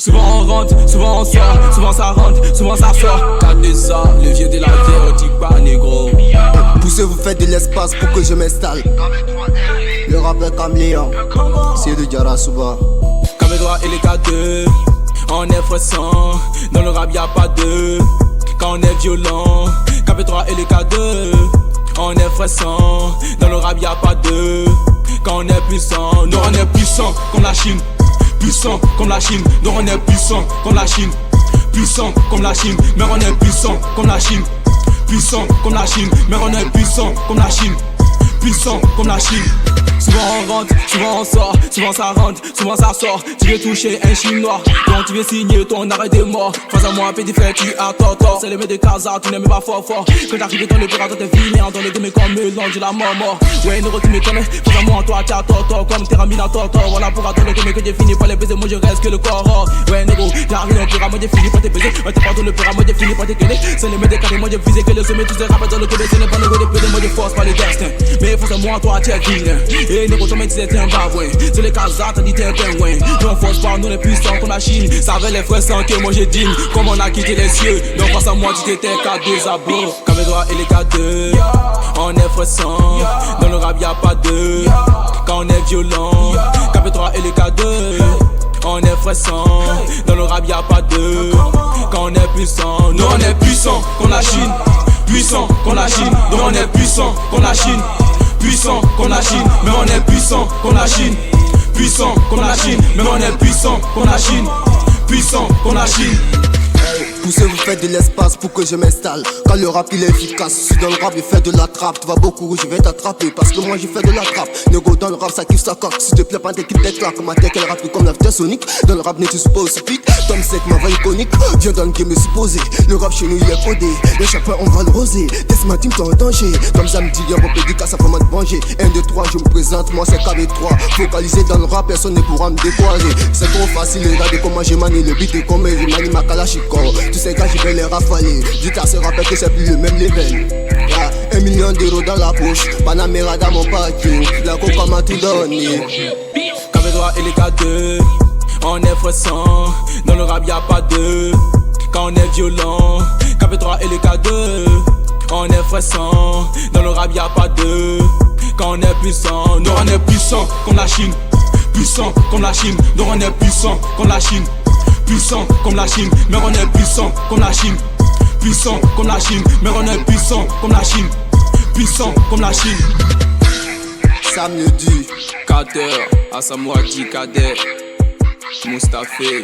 Souvent on rentre, souvent on sort, souvent ça rentre, souvent ça sort. Regardez ça, le vieux de la terre, on dit pas négro. Poussez, vous faites de l'espace pour que je m'installe. Le rappeur caméléon, c'est de Diarra Souba. Camédroit et les K2, on est fréquent. Dans le rap y'a pas de, quand on est violent. Camédroit et les K2, on est fréquent. Dans le rap y'a pas de, quand on est puissant. Nous on est puissant comme la Chine. Puissant comme la Chine, donc on est puissant comme la Chine. Puissant comme la Chine, mais on est puissant comme la Chine. Puissant comme la Chine, mais on est puissant comme la Chine. Puissant comme la Chine. Souvent on rentre, souvent on sort, souvent ça rentre, souvent ça sort. Tu veux toucher un chinois, donc tu veux signer ton arrêt de mort. Face à moi, petit frère, tu as tort. C'est le mec de Casa, tu n'aimes pas fort. Quand t'arrives dans le pirates, t'es fini, dans le game comme mélange de la mort. Ouais, Nero, tu me connais, face à moi, toi, tu as tort. Comme t'es ramina tort. Voilà pour attendre le game que j'ai fini par les baiser, moi je reste que le corps. Ouais, Nero, t'arrives dans le pirates, moi j'ai fini par tes baiser. Ouais, t'es pas dans le pirates, moi j'ai fini par tes gueuler. C'est le mec de Casa, moi j'ai visé que le sommet, tous ces rappeurs dans le game, c'est le pas Nero de pédé, moi j'ai force par les destins. Mais face à moi, toi, tu es vilain. Et Nero, ton mec, c'est un babouin. C'est les Kazats, t'as dit t'es un pingouin. Nous on force pas, nous on est puissants comme la Chine. Ça avait les frères sans que moi j'ai digne. Comme on a quitté les cieux. Donc face à moi, tu t'étais K2 abos. Camédroit et les K2, on est fréquent. Dans le rap y'a pas de, quand on est violent. Camédroit et les K2, on est fréquent. Dans le rap y'a pas de, quand on est puissant. Nous on est puissants comme la Chine. Puissant comme la Chine. Donc on est puissant comme la Chine. Puissant comme la Chine, mais on est puissant comme la Chine. Puissant comme la Chine, mais on est puissant comme la Chine. Puissant comme la Chine. Poussez, vous faites de l'espace pour que je m'installe. Quand le rap il est efficace, je suis dans le rap, il fait de la trappe. Tu vas beaucoup, je vais t'attraper parce que moi j'ai fait de la trappe. Nego dans le rap, ça kiffe sa coque. S'il te plaît, pas d'équipe t'éclate. Ma tech elle rappe comme l'after Sonic. Dans le rap, n'es-tu pas aussi vite? Tom Sec, ma voix iconique. Viens dans le game, me supposer. Le rap chez nous il est codé. Les chapeurs on va le roser. Test ma team, t'es en danger. Comme ça me dit, y'a mon pédicat, ça fait mal de venger. 1, 2, 3, je me présente, moi c'est KV3. Focalisé dans le rap, personne ne pourra me décourager. C'est trop facile, regardez comment j'ai manié le beat et comment il manie ma kalachnikov. Tu sais, quand je vais les rafaler, dis à ce rappel que c'est plus le même level. Yeah, 1 million d'euros dans la poche, Panamera dans mon parking, la coca m'a tout donné. Camédroit et les K2, on est fréquent. Dans le rap y'a pas de, quand on est violent. Camédroit et les K2, on est fréquent. Dans le rap y'a pas de, quand on est puissant. Nous on est puissant comme la Chine. Puissant comme la Chine, donc on est puissant comme la Chine. Puissant comme la Chine, mais on est puissant comme la Chine. Puissant comme la Chine, mais on est puissant comme la Chine. Puissant comme la Chine. Sam le dit Kader, Asamouadi Kader, Mustafé.